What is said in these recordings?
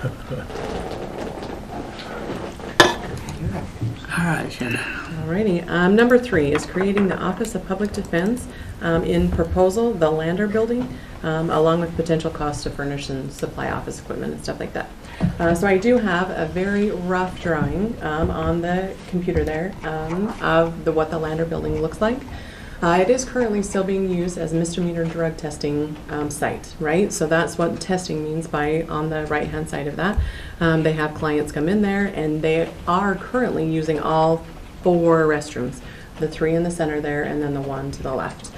All right, Shannon. Alrighty. Number 3 is creating the Office of Public Defense in proposal, the Lander Building, along with potential costs to furnish and supply office equipment and stuff like that. So I do have a very rough drawing on the computer there of what the Lander Building looks like. It is currently still being used as a misdemeanor drug testing site, right? So that's what testing means by on the right-hand side of that. They have clients come in there, and they are currently using all 4 restrooms, the 3 in the center there, and then the 1 to the left.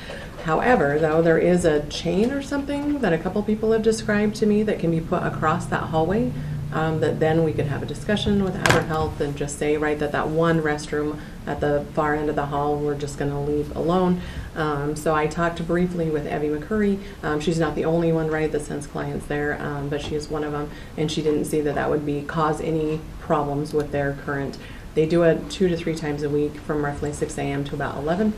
However, though, there is a chain or something that a couple people have described to me that can be put across that hallway, that then we could have a discussion with Outer Health and just say, right, that 1 restroom at the far end of the hall we're just going to leave alone. So I talked briefly with Evie McCurry. She's not the only one, right, that sends clients there, but she is one of them, and she didn't see that would cause any problems with their current. They do it 2 to 3 times a week from roughly 6 a.m. to about 11.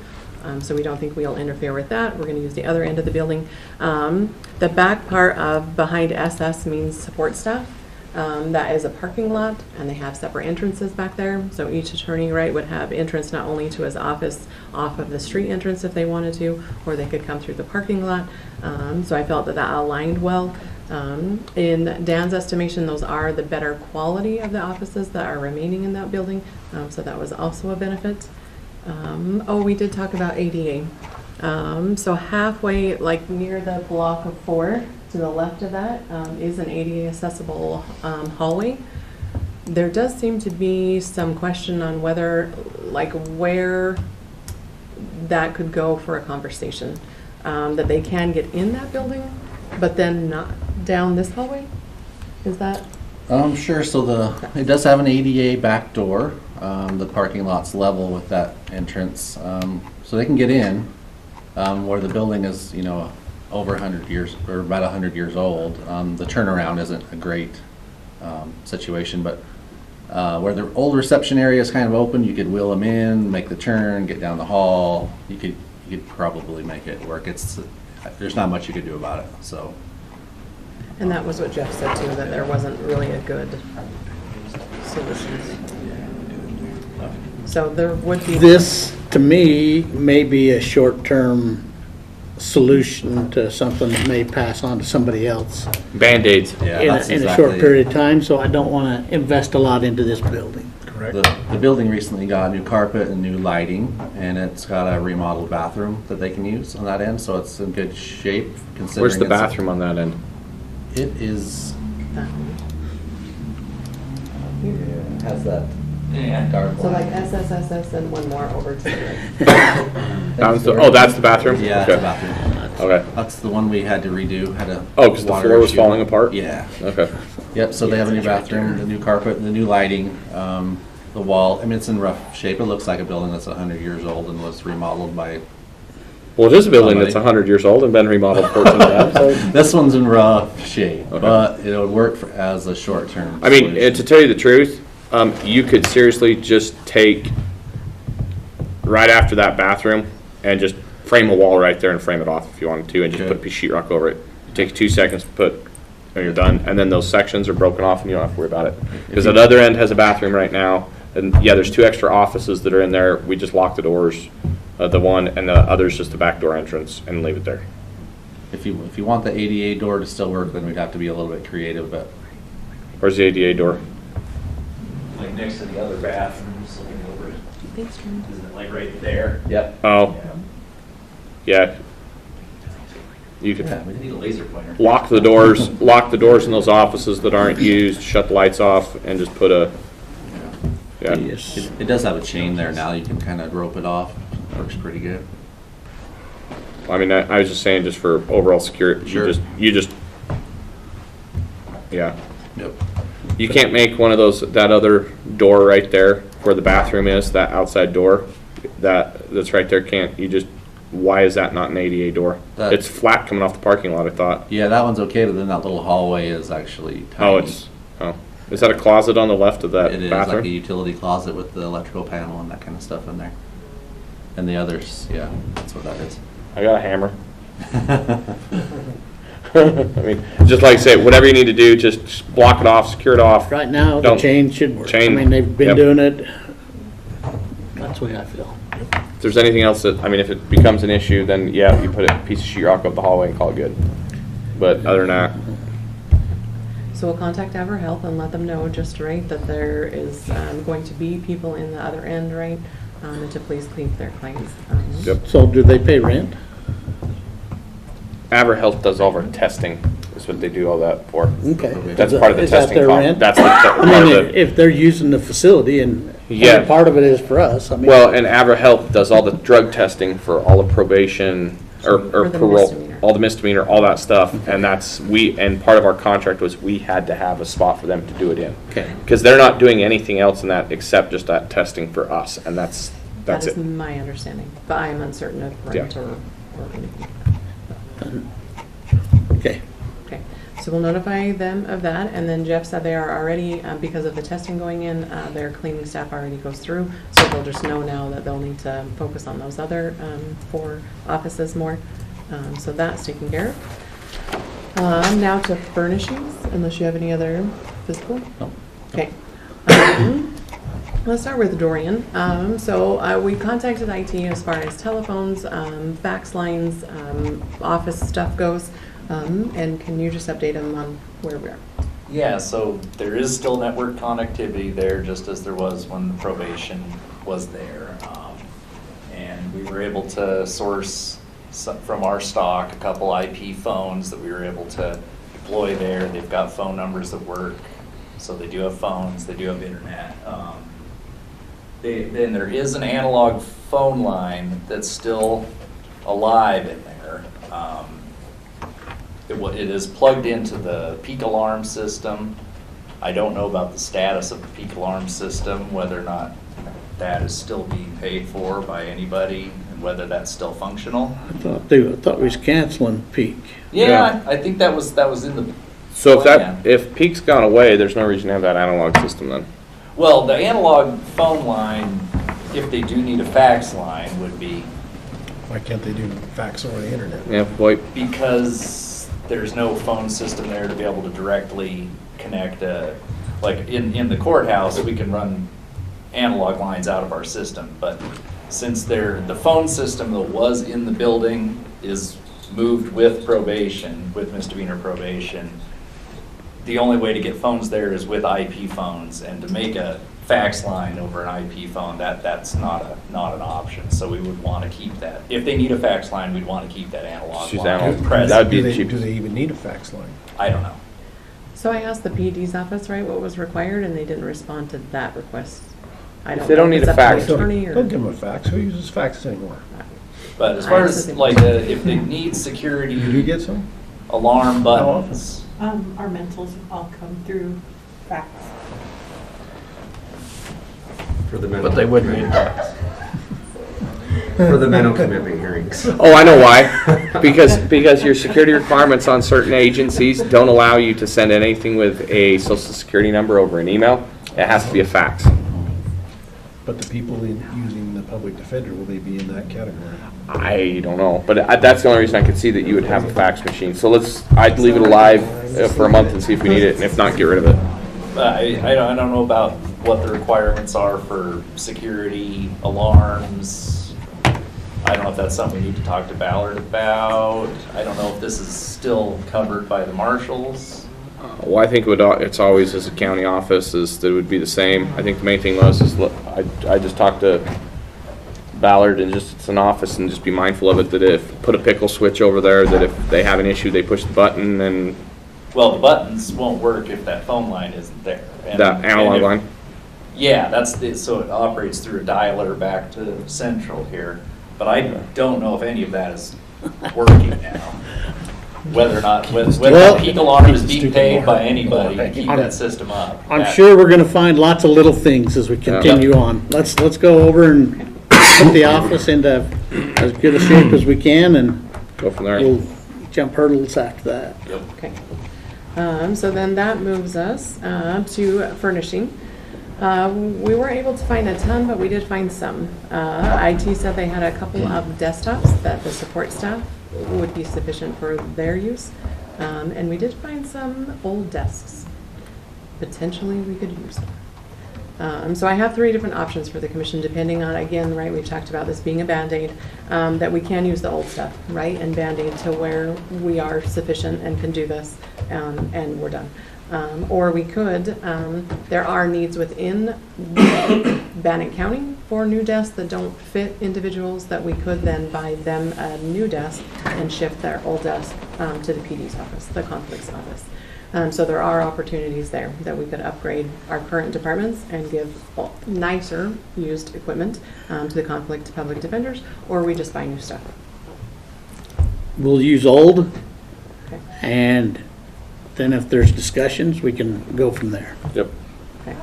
So we don't think we'll interfere with that. We're going to use the other end of the building. The back part of behind SS means support staff. That is a parking lot, and they have separate entrances back there. So each attorney, right, would have entrance not only to his office off of the street entrance if they wanted to, or they could come through the parking lot. So I felt that aligned well. In Dan's estimation, those are the better quality of the offices that are remaining in that building. So that was also a benefit. We did talk about ADA. So halfway, like near the block of 4 to the left of that, is an ADA accessible hallway. There does seem to be some question on whether, like, where that could go for a conversation. That they can get in that building, but then not down this hallway? Is that? Sure. So it does have an ADA back door. The parking lot's level with that entrance, so they can get in. Where the building is, over 100 years or about 100 years old. The turnaround isn't a great situation, but where the old reception area is kind of open, you could wheel them in, make the turn, get down the hall. You could probably make it work. There's not much you could do about it. So. And that was what Jeff said too, that there wasn't really a good solution. So there would be. This, to me, may be a short-term solution to something that may pass on to somebody else Band-Aids. Yeah, in a short period of time, so I don't want to invest a lot into this building. Correct. The building recently got new carpet and new lighting, and it's got a remodeled bathroom that they can use on that end, so it's in good shape. Considering Where's the bathroom on that end? It is. Has that. Dark So like line. SSSS and one more over to the right. That's the bathroom? Yeah, Okay. the bathroom. Okay. That's the one we had to redo. Because the floor was falling apart? Yeah. Okay. Yep. So they have a new bathroom, the new carpet, the new lighting, the wall. I mean, it's in rough shape. It looks like a building that's 100 years old and was remodeled by. Well, it is a building that's 100 years old and been remodeled 14 times. So. This one's in rough shape, Okay. but it would work as a short-term. I mean, solution. to tell you the truth, you could seriously just take right after that bathroom and just frame a wall right there and frame it off if you wanted to, and just put a piece of sheetrock over it. It takes 2 seconds to put, and you're done. And then those sections are broken off, and you don't have to worry about it. Because that other end has a bathroom right now, and yeah, there's 2 extra offices that are in there. We just lock the doors, the one, and the other's just the back door entrance, and leave it there. If you want the ADA door to still work, then we'd have to be a little bit creative. But Where's the ADA door? Like next to the other bathrooms, looking over it. Thanks, Jordan. Isn't it like right there? yep. Oh, Yeah. yeah. You could Yeah, We need a laser pointer. lock the doors in those offices that aren't used, shut the lights off, and just put a, yeah. Yes. it does have a chain there now. You can kind of rope it off. Works pretty good. I mean, I was just saying, just for overall security, Sure. yeah. Yep. You can't make one of those, that other door right there where the bathroom is, that outside door, that's right there, why is that not an ADA door? That- It's flat coming off the parking lot, I thought. Yeah, that one's okay, but then that little hallway is actually tiny. Is that a closet on the left of that It is like a bathroom? utility closet with the electrical panel and that kind of stuff in there. And the others, yeah, that's what that is. I got a hammer. I mean, just like I say, whatever you need to do, just block it off, secure it off. Right now, the Don't- chain should work. I chain, mean, they've been yep. doing it. That's the way I feel. If there's anything else that, I mean, if it becomes an issue, then yeah, you put a piece of sheetrock up the hallway and call it good. But other than that, So we'll contact EverHealth and let them know just right that there is going to be people in the other end, right? And to please keep their clients. Yep. So do they pay rent? AverHealth does all of our testing. That's what they do all that for. Okay. That's part of the Is that testing their cost. rent? That's the part I of mean, the. if they're using the facility and Yeah. part of it is for us, I mean. Well, and AverHealth does all the drug testing for all the probation or For the parole, misdemeanor. all the misdemeanor, all that stuff. And that's, and part of our contract was we had to have a spot for them to do it in. Okay. Because they're not doing anything else in that except just that testing for us, and that's That is it. my understanding, but I am uncertain of rent Yeah. or anything. Okay. Okay, so we'll notify them of that, and then Jeff said they are already, because of the testing going in, their cleaning staff already goes through, so they'll just know now that they'll need to focus on those other 4 offices more. So that's taken care of. Now to furnishings, unless you have any other physical? No. Okay. Let's start with Dorian. We contacted IT as far as telephones, fax lines, office stuff goes. And can you just update them on where we are? Yeah, so there is still network connectivity there, just as there was when the probation was there. And we were able to source from our stock a couple IP phones that we were able to deploy there. They've got phone numbers that work, so they do have phones, they do have internet. Then there is an analog phone line that's still alive in there. It is plugged into the peak alarm system. I don't know about the status of the peak alarm system, whether or not that is still being paid for by anybody, and whether that's still functional. I thought we was canceling peak. Yeah, I think that was in the. So plan. if Peak's gone away, there's no reason to have that analog system then. Well, the analog phone line, if they do need a fax line, would be Why can't they do fax over the internet? Yeah, boy, because there's no phone system there to be able to directly connect like in the courthouse, we can run analog lines out of our system, but since the phone system that was in the building is moved with probation, with misdemeanor probation, the only way to get phones there is with IP phones, and to make a fax line over an IP phone, that's not an option. So we would want to keep that. If they need a fax line, we'd want to keep that analog Choose line analog. present. That'd be Do the they, do cheapest. they even need a fax line? I don't know. So I asked the PD's office, right, what was required, and they didn't respond to that request. I If they don't know need if a it's up to the fax- attorney or- Don't give them a fax. Who uses fax anymore? But as far as like if they need Did you security get some? alarm How often? buttons, Our mentals all come through fax. For the But they wouldn't need fax. For the mental commitment hearings. Oh, I know why. Because your security requirements on certain agencies don't allow you to send anything with a social security number over an email. It has to be a fax. But the people using the public defender, will they be in that category? I don't know, but that's the only reason I could see that you would have a fax machine. So I'd leave it alive for a month and see if we need it, and if not, get rid of it. I don't know about what the requirements are for security alarms. I don't know if that's something we need to talk to Ballard about. I don't know if this is still covered by the marshals. Well, I think it's always as a county office is that it would be the same. I think the main thing was look, I just talked to Ballard and just it's an office and just be mindful of it that if put a pickle switch over there that if they have an issue they push the button and Well, the buttons won't work if that phone line isn't there. that analog line. Yeah, so it operates through a dialer back to central here. But I don't know if any of that is working now. Whether or not, whether Well- the peak alarm is being paid by anybody to keep that system up. I'm That- sure we're gonna find lots of little things as we continue on. Let's go over and put the office into as good a shape as we can, and Go from there. we'll jump hurdles after that. Okay. So then that moves us to furnishing. We weren't able to find a ton, but we did find some. IT said they had a couple of desktops that the support staff would be sufficient for their use. And we did find some old desks. Potentially, we could use them. So I have 3 different options for the commission, depending on, again, right, we talked about this being a Band-Aid, that we can use the old stuff, right, and Band-Aid to where we are sufficient and can do this, and we're done. Or we could, there are needs within Bannock County for new desks that don't fit individuals, that we could then buy them a new desk and shift their old desk to the PD's office, the conflicts office. So there are opportunities there that we could upgrade our current departments and give nicer used equipment to the conflict public defenders, or we just buy new stuff. We'll use old, Okay. and then if there's discussions, we can go from there. Yep. Okay.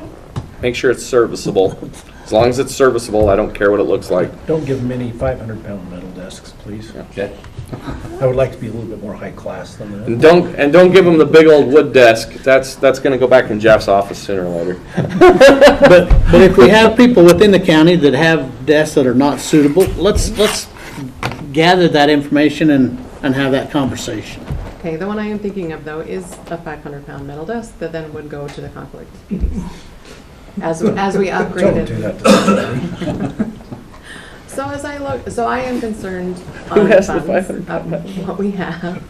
Make sure it's serviceable. As long as it's serviceable, I don't care what it looks like. Don't give them any 500-pound metal desks, please. Okay. I would like to be a little bit more high class than that. And don't give them the big old wood desk. That's gonna go back in Jeff's office sooner or later. But if we have people within the county that have desks that are not suitable, let's gather that information and have that conversation. Okay, the one I am thinking of, though, is a 500-pound metal desk that then would go to the conflict PDs. As we upgrade Don't it. do that to somebody. So I am concerned Who on has the funds 500-pound of what we have.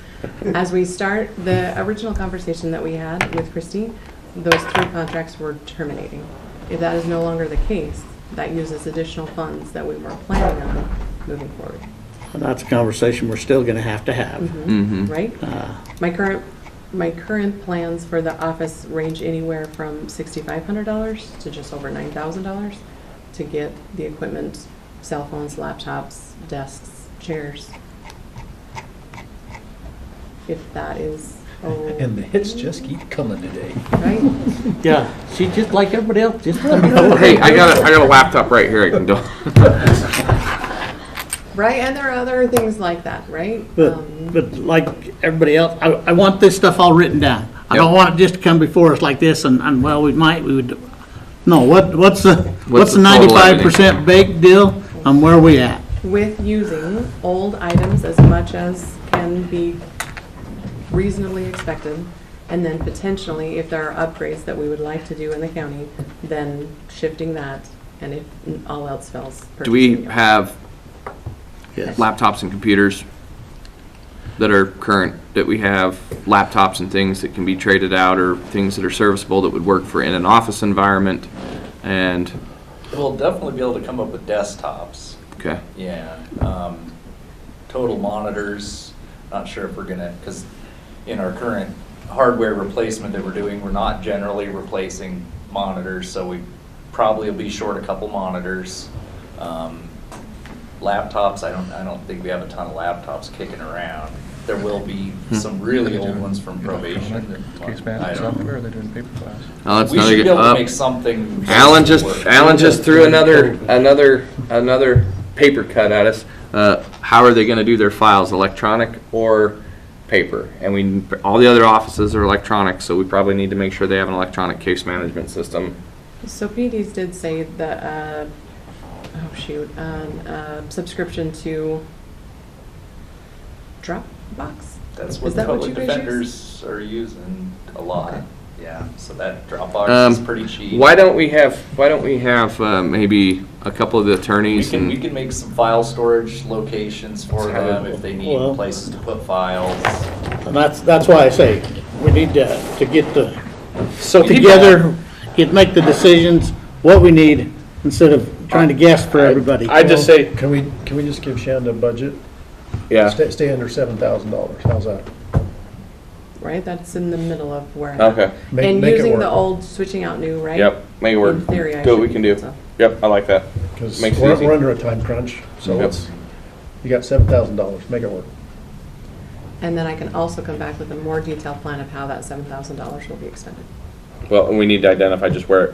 As we start, the original conversation that we had with Christie, those 3 contracts were terminating. If that is no longer the case, that uses additional funds that we were planning on moving forward. And that's a conversation we're still gonna have to have. Right? My current plans for the office range anywhere from $6,500 to just over $9,000 to get the equipment, cell phones, laptops, desks, chairs. If that is, And the hits just keep coming today. right? Yeah, she just like everybody else, just Hey, I got a laptop right here I can do. Right, and there are other things like that, right? But like everybody else, I want this stuff all written down. I don't want it just to come before us like this and well, we would, no, what's the What's the total 95% baked deal and where are we at? With using old items as much as can be reasonably expected, and then potentially, if there are upgrades that we would like to do in the county, then shifting that, and if all else fails. Do we purchasing it. have Yes. laptops and computers that are current, that we have laptops and things that can be traded out, or things that are serviceable that would work for in an office environment? And, We'll definitely be able to come up with desktops. okay, Yeah. Total monitors, not sure if we're gonna, because in our current hardware replacement that we're doing, we're not generally replacing monitors, so we probably will be short a couple monitors. Laptops, I don't think we have a ton of laptops kicking around. There will be some really old ones from probation. I don't know. Are they doing paper class? oh, that's We another should be able to good, make something. Alan work. just threw another paper cut at us. how are they gonna do their files, electronic or Paper, and all the other offices are electronic, so we probably need to make sure they have an electronic case management system. So PDs did say that, subscription to Dropbox? That's Is what the that what public you guys use? defenders are using a lot. Okay. Yeah, so that Dropbox is pretty cheap. Why don't we have maybe a couple of the attorneys We and can make some file storage locations for them if they need Well- places to put files. And that's why I say, we need to get so together, make the decisions, what we need, instead of trying to guess for everybody. I just say, Can we just give Shanda a budget? yeah, Stay under $7,000, how's that? Right, that's in the middle of where. I'm at. okay, And Make it using work. the old, switching out new, right? yep, make it work. In theory, I Do what we should can be do. able to. Yep, I like that. Because Makes it we're easy. under a time crunch, so Yep. you got $7,000, make it work. And then I can also come back with a more detailed plan of how that $7,000 will be expended. Well, and we need to identify just where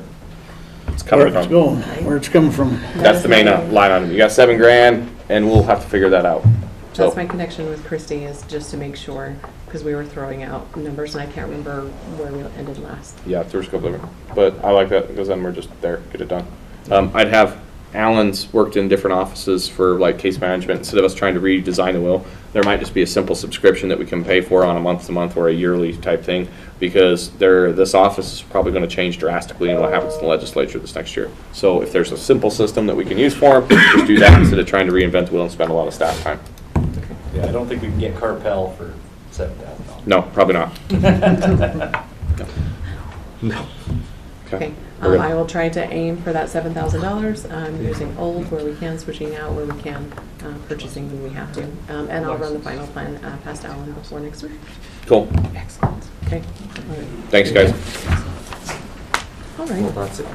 it's Where coming it's from. going, where it's coming from. That's the main line item. You got $7,000, and we'll have to figure that out. So, That's my connection with Christie, is just to make sure, because we were throwing out numbers and I can't remember where we ended last. yeah, there's a couple of them, but I like that, because then we're just there, get it done. I'd have Alan's worked in different offices for like case management, instead of us trying to redesign the will, there might just be a simple subscription that we can pay for on a month-to-month or a yearly type thing, because this office is probably going to change drastically in what happens in the legislature this next year. So if there's a simple system that we can use for them, just do that instead of trying to reinvent the wheel and spend a lot of staff time. Yeah, I don't think we can get Carpel for $7,000. No, probably not. No. Okay, We're good. I will try to aim for that $7,000, using old where we can, switching out where we can, purchasing when we have to. And I'll run the final plan past Alan before next week. Cool. Excellent. Okay. Thanks, guys. All Well, right. that's it.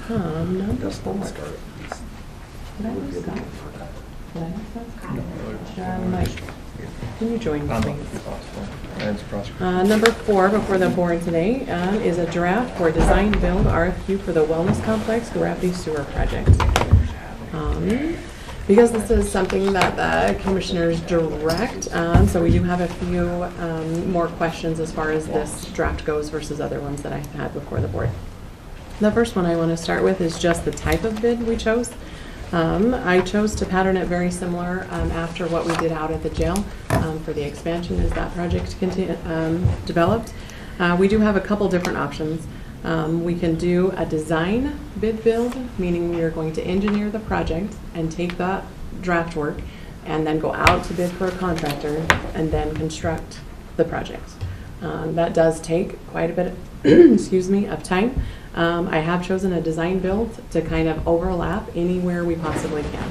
Number That's four. the start. Did I miss that? Did I miss that? Mike, can you join me, please? Number 4 before the board today is a draft for design build RFQ for the Wellness Complex Gravity Sewer Project. Because this is something that the commissioners direct, so we do have a few more questions as far as this draft goes versus other ones that I've had before the board. The first one I want to start with is just the type of bid we chose. I chose to pattern it very similar after what we did out at the jail for the expansion as that project developed. We do have a couple different options. We can do a design bid build, meaning we are going to engineer the project and take that draft work and then go out to bid for a contractor and then construct the project. That does take quite a bit, excuse me, of time. I have chosen a design build to kind of overlap anywhere we possibly can.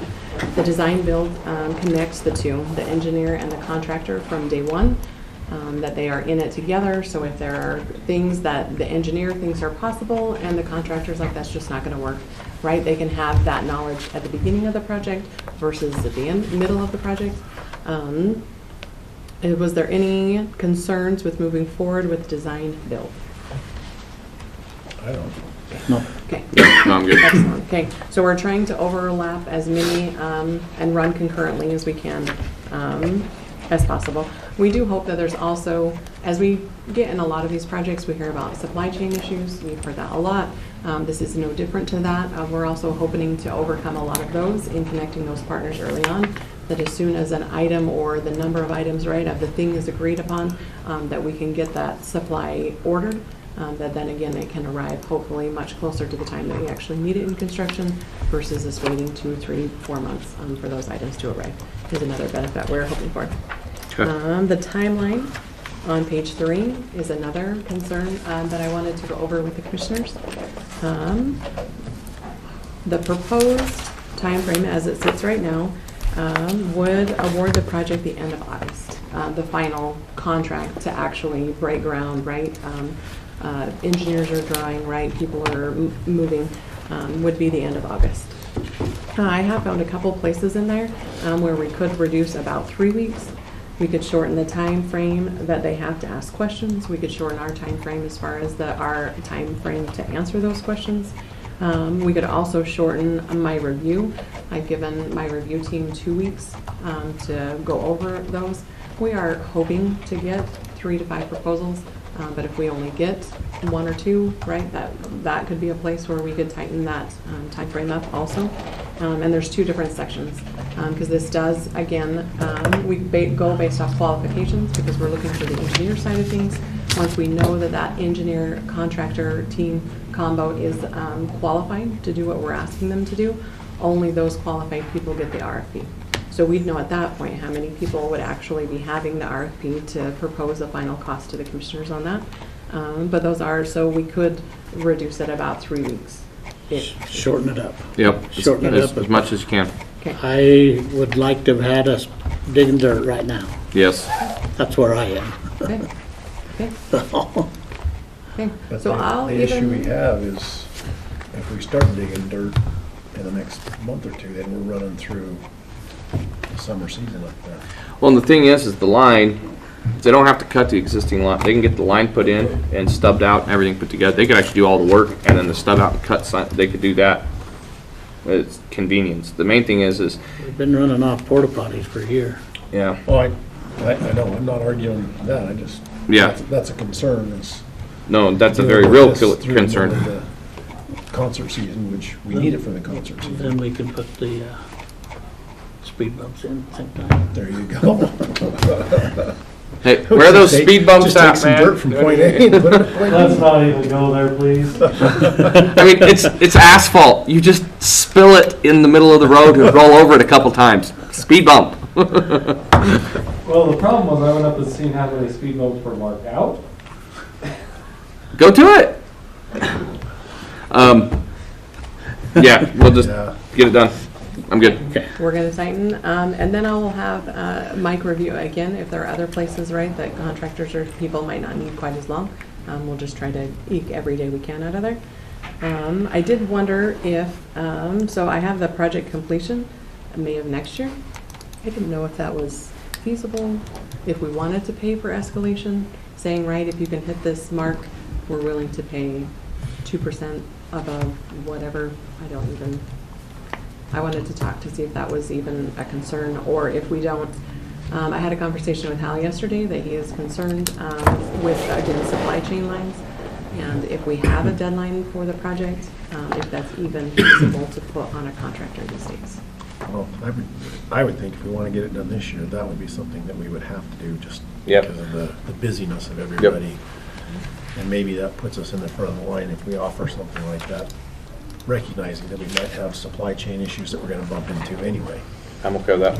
The design build connects the two, the engineer and the contractor, from day one, that they are in it together. So if there are things that the engineer thinks are possible and the contractor's like, that's just not going to work, right? They can have that knowledge at the beginning of the project versus at the middle of the project. Was there any concerns with moving forward with design build? I don't. No. Okay. No, I'm good. Excellent. Okay, so we're trying to overlap as many and run concurrently as we can as possible. We do hope that there's also, as we get in a lot of these projects, we hear about supply chain issues. We've heard that a lot. This is no different to that. We're also hoping to overcome a lot of those in connecting those partners early on, that as soon as an item or the number of items, right, of the thing is agreed upon, that we can get that supply ordered. That then again it can arrive hopefully much closer to the time that we actually need it in construction versus us waiting 2, 3, 4 months for those items to arrive is another benefit we're hoping for. Okay. The timeline on page 3 is another concern that I wanted to go over with the commissioners. The proposed timeframe as it sits right now would award the project the end of August. The final contract to actually break ground, right? Engineers are drawing, right? People are moving, would be the end of August. I have found a couple places in there where we could reduce about 3 weeks. We could shorten the time frame that they have to ask questions. We could shorten our time frame as far as our time frame to answer those questions. We could also shorten my review. I've given my review team 2 weeks to go over those. We are hoping to get 3 to 5 proposals. But if we only get 1 or 2, right, that could be a place where we could tighten that time frame up also. And there's 2 different sections because this does, again, we go based off qualifications because we're looking for the engineer side of things. Once we know that that engineer contractor team combo is qualified to do what we're asking them to do, only those qualified people get the RFP. So we'd know at that point how many people would actually be having the RFP to propose a final cost to the commissioners on that. But those are, so we could reduce it about 3 weeks. Shorten it up. Yep. Shorten it up. As much as you can. Okay. I would like to have had us digging dirt right now. Yes. That's where I am. Okay. Okay. Okay. But So I'll the issue we even, have is if we start digging dirt in the next month or 2, then we're running through the summer season up there. Well, and the thing is the line, they don't have to cut the existing line. They can get the line put in and stubbed out and everything put together. They could actually do all the work and then the stub out and cut, they could do that. It's convenience. The main thing is, We've been running off porta potties for a year. yeah. Well, I know, I'm not arguing that, I just, Yeah. that's a concern, is No, that's a dealing very with real this through concern. the concert season, which we need it for the concert season. Then we can put the speed bumps in at the same time. There you go. Hey, where are those Just speed bumps just take at, some man? dirt from point A and put it at point Let's B. not even go there, please. I mean, it's asphalt. You just spill it in the middle of the road and roll over it a couple times. Speed bump. Well, the problem was I went up and seen how many speed bumps were marked out. Go to it. Yeah, we'll just Yeah. get it done. I'm good. We're gonna tighten, and then I'll have Mike review again if there are other places, right, that contractors or people might not need quite as long. We'll just try to eke every day we can out of there. I did wonder if, so I have the project completion in May of next year. I didn't know if that was feasible, if we wanted to pay for escalation, saying, right, if you can hit this mark, we're willing to pay 2% above whatever. I wanted to talk to see if that was even a concern, or if we don't. I had a conversation with Hal yesterday that he is concerned with, again, supply chain lines, and if we have a deadline for the project, if that's even feasible to put on a contractor these days. Well, I would think if we want to get it done this year, that would be something that we would have to do just Yep. because of the busyness of everybody. And maybe that puts us in the front of the line if we offer something like that, recognizing that we might have supply chain issues that we're going to bump into anyway. I'm okay with that.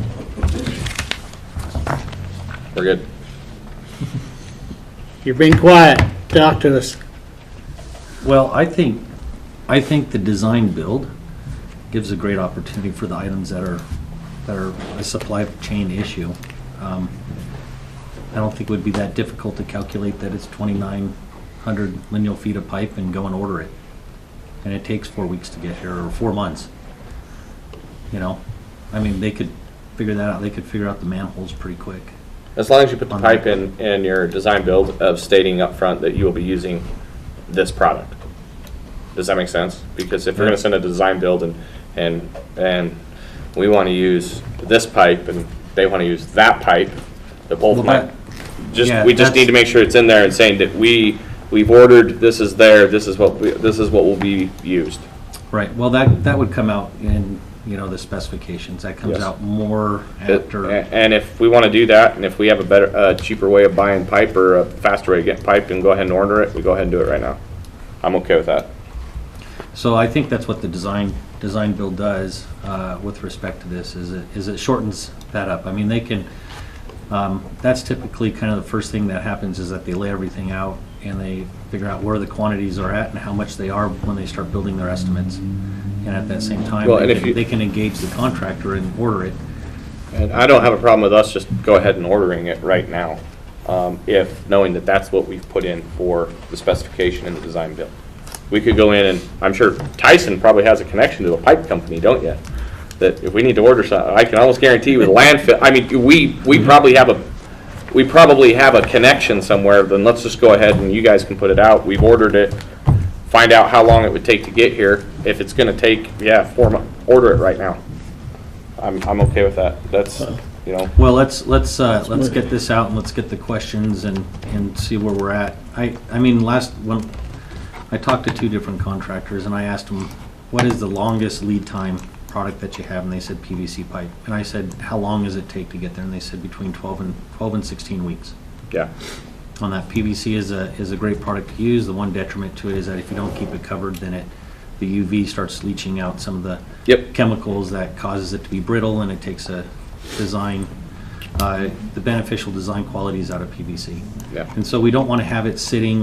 We're good. You're being quiet. Talk to us. Well, I think the design build gives a great opportunity for the items that are a supply chain issue. I don't think it would be that difficult to calculate that it's 2,900 lineal feet of pipe and go and order it. And it takes 4 weeks to get here, or 4 months. You know, I mean, they could figure that out. They could figure out the manholes pretty quick. As long as you put the pipe in your design build of stating up front that you will be using this product. Does that make sense? Because if you're gonna send a design build and we wanna use this pipe and they wanna use that pipe, the both Well, might. yeah, We just need to make sure it's in there and saying that we've ordered, this is there, this is what will be used. Right, well, that would come out in, you know, the specifications. That comes Yes. out more after. And if we wanna do that, and if we have a better, cheaper way of buying pipe or a faster way to get pipe and go ahead and order it, we go ahead and do it right now. I'm okay with that. So I think that's what the design build does with respect to this, is it shortens that up. I mean, they can, that's typically kind of the first thing that happens, is that they lay everything out and they figure out where the quantities are at and how much they are when they start building their estimates. And at that same time, Well, and if you- they can engage the contractor and order it. And I don't have a problem with us just go ahead and ordering it right now, if knowing that that's what we've put in for the specification in the design build. We could go in and, I'm sure Tyson probably has a connection to a pipe company, don't you? That if we need to order something, I can almost guarantee with landfill, I mean, we probably have a connection somewhere, then let's just go ahead and you guys can put it out. We've ordered it, find out how long it would take to get here. If it's gonna take, 4 months, order it right now. I'm okay with that. That's, you know. Well, let's get this out and let's get the questions and see where we're at. I mean, when I talked to 2 different contractors and I asked them, what is the longest lead time product that you have? And they said PVC pipe. And I said, how long does it take to get there? And they said between 12 and 16 weeks. Yeah. On that, PVC is a great product to use. The one detriment to it is that if you don't keep it covered, then the UV starts leaching out some of the chemicals that causes it to be brittle, and it takes a design, the beneficial design qualities out of PVC. Yeah. And so we don't want to have it sitting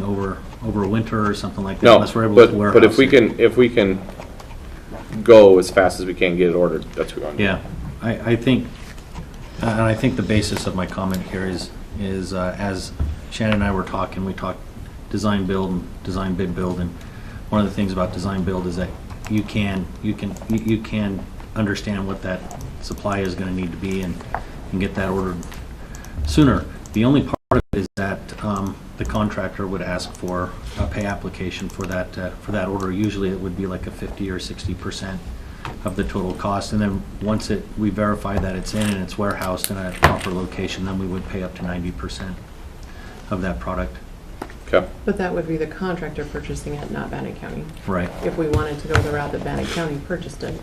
over a winter or something like that, No, unless we're able to warehouse but if it. we can go as fast as we can get it ordered, that's what we want to do. Yeah, I think, and I think the basis of my comment here is as Shannon and I were talking, we talked design build and design bid build, and one of the things about design build is that you can understand what that supply is going to need to be and get that ordered sooner. The only part of it is that the contractor would ask for a pay application for that order. Usually it would be like a 50 or 60% of the total cost, and then once we verify that it's in and it's warehoused in a proper location, then we would pay up to 90% of that product. Okay. But that would be the contractor purchasing it, not Bannock County. Right. If we wanted to go the route that Bannock County purchased it,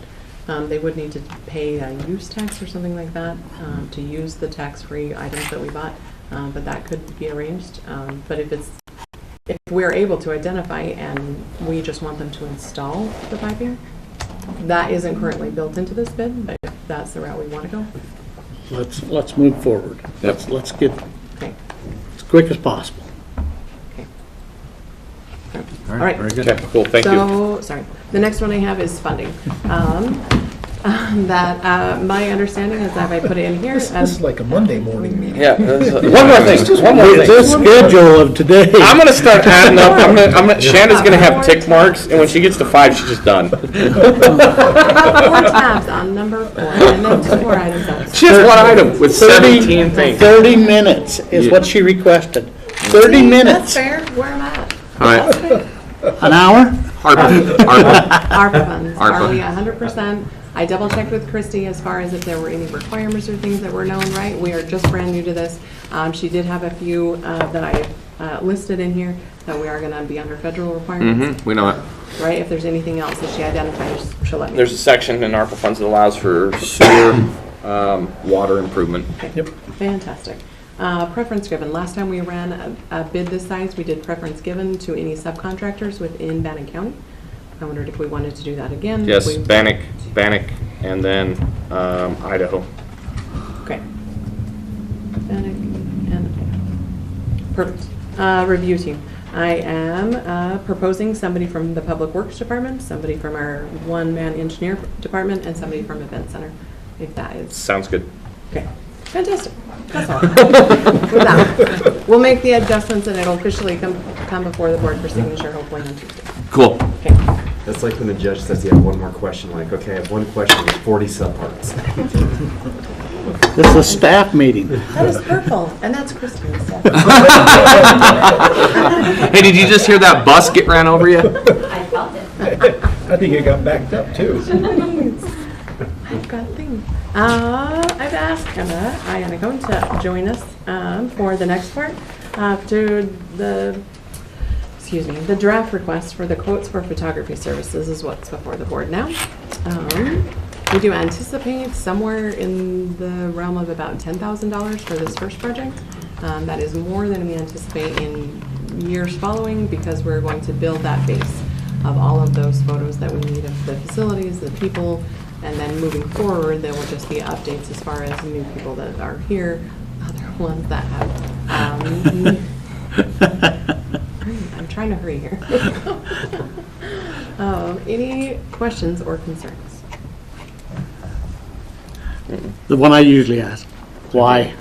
They would need to pay a use tax or something like that to use the tax-free items that we bought, but that could be arranged. But if we're able to identify and we just want them to install the piping, that isn't currently built into this bid, but if that's the route we want to go. Let's move forward. Yep. Let's get Okay. as quick as possible. Okay. All right. Very good. Okay, cool, thank you. So, sorry, the next one I have is funding. My understanding is that I put it in here. This is like a Monday morning meeting. Yeah, one more thing, one more thing. The schedule of today. I'm gonna start adding up, Shanna's gonna have tick marks, and when she gets to 5, she's just done. 4 tabs on number 4, and then 2 more items else. She has one item with 17 things. 30 minutes is what she requested. 30 That's minutes. fair, where I'm at. All right. That's fair. An hour? ARPA. ARPA funds, are ARPA. we 100%? I double checked with Christy as far as if there were any requirements or things that were known, right? We are just brand new to this. She did have a few that I listed in here that we are gonna be under federal requirements, We know it. right? If there's anything else that she identifies, she'll let me know. There's a section in ARPA funds that allows for sewer, water improvement. Yep. Fantastic. Preference given. Last time we ran a bid this size, we did preference given to any subcontractors within Bannock County. I wondered if we wanted to do that again. Yes, We- Bannock, and then Idaho. Okay. Bannock and perfect. Review team. I am proposing somebody from the Public Works Department, somebody from our one-man engineer department, and somebody from Event Center, if that is. Sounds good. Okay, fantastic. That's all. With that, we'll make the adjustments and it'll officially come before the board for signature hopefully on Tuesday. Cool. Okay. That's like when the judge says you have one more question, like, okay, I have one question with 40 subparts. This is a staff meeting. That is purple, and that's Christine's stuff. Hey, did you just hear that bus get ran over you? I felt it. I think it got backed up too. I've got things. I've asked Ayana Cohn to join us for the next part to the draft request for the quotes for photography services is what's before the board now. We do anticipate somewhere in the realm of about $10,000 for this first project. That is more than we anticipate in years following because we're going to build that base of all of those photos that we need of the facilities, the people, and then moving forward, there will just be updates as far as new people that are here, other ones that have. I'm trying to hurry here. Any questions or concerns? The one I usually ask. Why?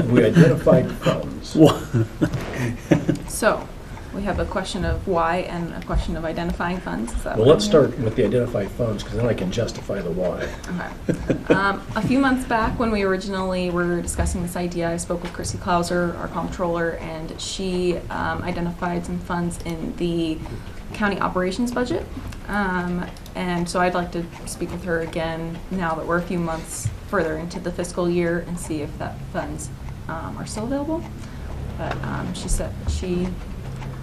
We identified funds. So, we have a question of why and a question of identifying funds. Is that Well, what let's I'm start with the identified funds, because then I can justify the why. hearing? Okay. A few months back, when we originally were discussing this idea, I spoke with Chrissy Clauser, our comptroller, and she identified some funds in the county operations budget. And so I'd like to speak with her again now that we're a few months further into the fiscal year and see if that funds are still available. But she said she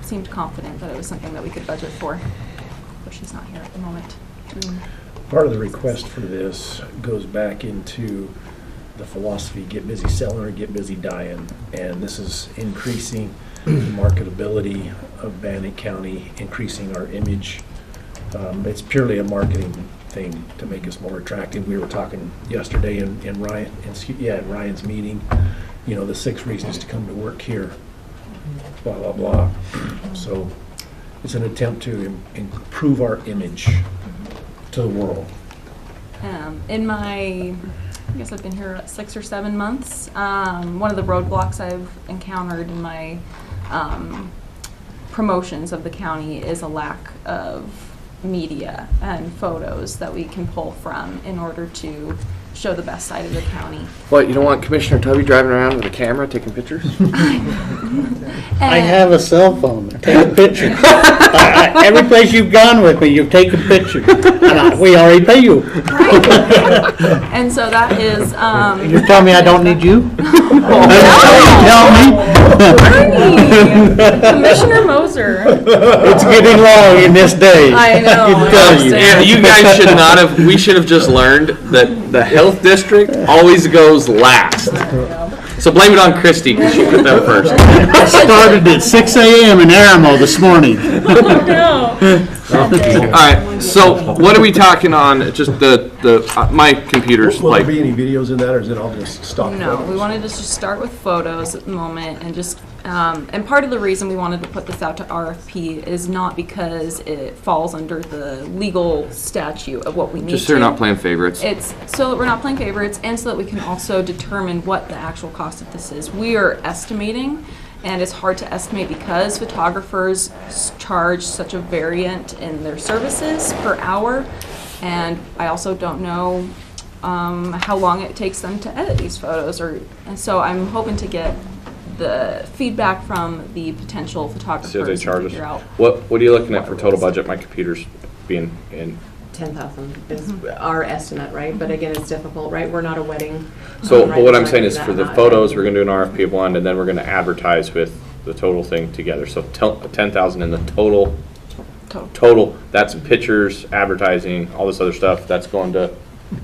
seemed confident that it was something that we could budget for, but she's not here at the moment. Part of the request for this goes back into the philosophy, get busy selling or get busy dying. And this is increasing the marketability of Bannock County, increasing our image. It's purely a marketing thing to make us more attractive. We were talking yesterday in Ryan's meeting, you know, the 6 reasons to come to work here, blah, blah, blah. So it's an attempt to improve our image to the world. In my, I guess I've been here 6 or 7 months, one of the roadblocks I've encountered in my promotions of the county is a lack of media and photos that we can pull from in order to show the best side of the county. What, you don't want Commissioner Tubby driving around with a camera taking pictures? I have a cell phone, take pictures. Every place you've gone with me, you've taken pictures. We already pay you. And so that is, You're telling me I don't need you? Bernie! Commissioner Moser. It's getting long in this day. I know. I tell you. Yeah, you guys should not have, we should have just learned that the health district always goes last. So blame it on Christie, because she put that first. I started at 6 a.m. in Aramo this morning. All right, so what are we talking on? Just my computer's Will like, there be any videos in that, or is it all just stock No, photos? we wanted to just start with photos at the moment and just, and part of the reason we wanted to put this out to RFP is not because it falls under the legal statute of what we need to. just so you're not playing favorites. It's so that we're not playing favorites and so that we can also determine what the actual cost of this is. We are estimating, and it's hard to estimate because photographers charge such a variant in their services per hour, and I also don't know how long it takes them to edit these photos, and so I'm hoping to get the feedback from the potential photographers. See what they and charge us. figure out. What are you looking at for total budget? My computer's being in. 10,000 is our estimate, right? But again, it's difficult, right? We're not a wedding. So, right? but what I'm We're saying not is doing for the that, photos, we're gonna do an RFP of one, and then we're gonna advertise with the total thing together. So 10,000 in the total, that's pictures, advertising, all this other stuff, that's going to,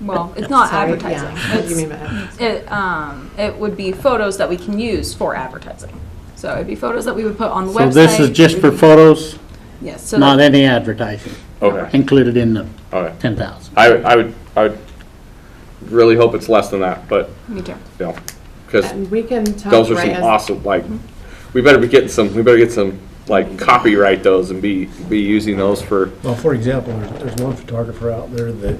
Well, it's not Sorry, advertising. yeah. What do you mean by advertising? It would be photos that we can use for advertising. So it'd be photos that we would put on the So website. this is just for photos, Yes. So not that, any advertising okay, included in the okay. 10,000. I would really hope it's less than that, but, me too. you know, because And we can talk, those are right, some as- awesome, like, we better get some, like, copyright those and be using those for, Well, for example, there's one photographer out there that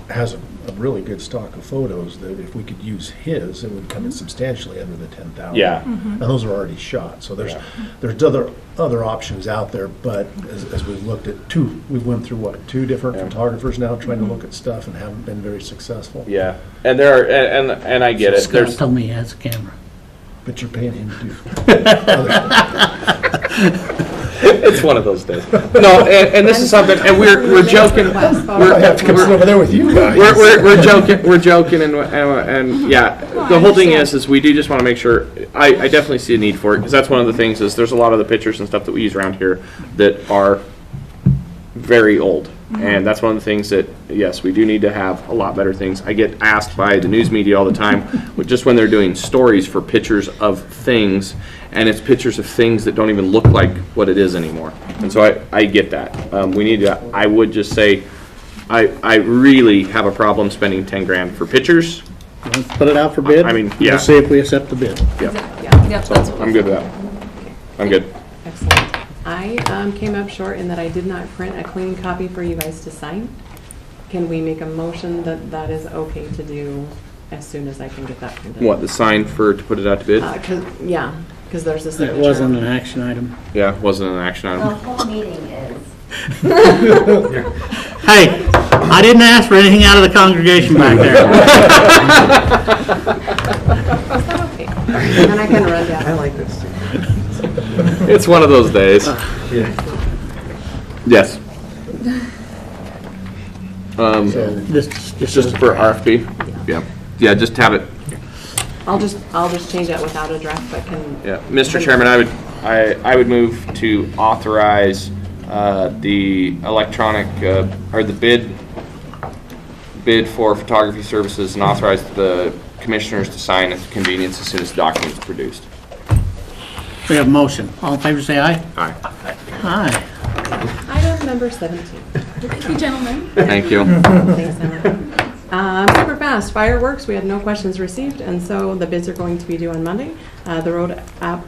has a really good stock of photos that if we could use his, it would come in substantially under the 10,000. yeah. And those are already shot, so there's Yeah. other options out there, but as we've looked at we've went through what, two different Yeah. photographers now trying to look at stuff and haven't been very successful. Yeah, and there are, and I get it, Scott there's, told me he has a camera. But you're paying him to do it's one of those days. No, and this is something, and we're joking, I have to come sit over there with you guys. we're joking, and yeah, the whole thing is we do just want to make sure, I definitely see a need for it, because that's one of the things is there's a lot of the pictures and stuff that we use around here that are very old. And that's one of the things that, yes, we do need to have a lot better things. I get asked by the news media all the time, just when they're doing stories for pictures of things, and it's pictures of things that don't even look like what it is anymore. And so I get that. We need to, I would just say, I really have a problem spending 10 grand for pictures. Let's put it out for bid. I mean, yeah. We'll see if we accept the bid. Yeah, Yeah. Yep. so That's what I'm good with that. I'm good. Excellent. I came up short in that I did not print a clean copy for you guys to sign. Can we make a motion that that is okay to do as soon as I can get that printed? What, the sign to put it out to bid? Yeah, because there's a signature. It wasn't an action item. Yeah, wasn't an action The item. whole meeting is. Hey, I didn't ask for anything out of the congregation back there. Is that okay? And I can run down. I like this too. It's one of those days. Yes. This Just for RFP? Yeah. Yeah, just have it. I'll just change that without a draft, but can. Yeah, Mr. Chairman, I would move to authorize the electronic, or the bid for photography services and authorize the commissioners to sign at convenience as soon as the document is produced. We have a motion. All in favor, say aye. Aye. Aye. Item number 17. Thank you, gentlemen. Thank you. Thanks, Emma. Super fast, fireworks, we had no questions received, and so the bids are going to be due on Monday. The road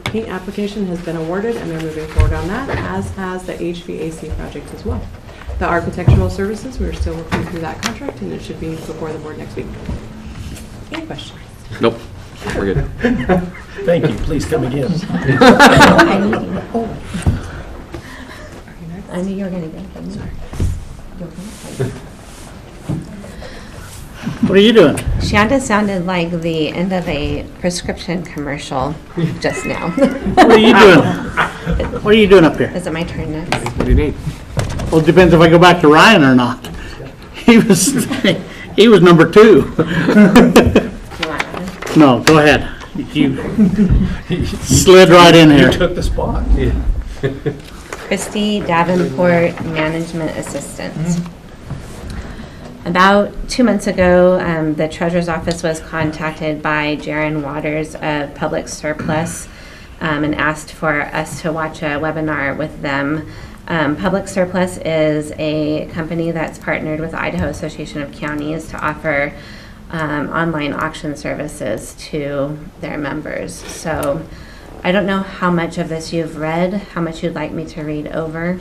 paint application has been awarded, and they're moving forward on that, as has the HVAC project as well. The architectural services, we're still working through that contract, and it should be before the board next week. Any questions? Nope, we're good. Thank you, please come again. I knew you were going to get them. What are you doing? Shonda sounded like the end of a prescription commercial just now. What are you doing? What are you doing up here? Is it my turn next? What do you need? Well, it depends if I go back to Ryan or not. He was number 2. You want one? No, go ahead. You slid right in You here. took the spot. Christy Davenport, Management Assistant. About 2 months ago, the Treasurer's Office was contacted by Jaron Waters of Public Surplus and asked for us to watch a webinar with them. Public Surplus is a company that's partnered with the Idaho Association of Counties to offer online auction services to their members. So I don't know how much of this you've read, how much you'd like me to read over,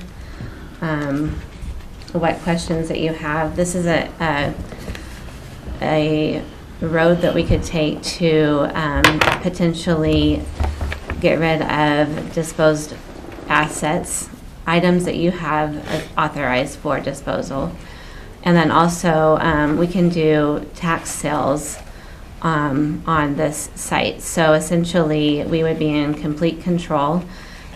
what questions that you have. This is a road that we could take to potentially get rid of disposed assets, items that you have authorized for disposal. And then also we can do tax sales on this site. So essentially we would be in complete control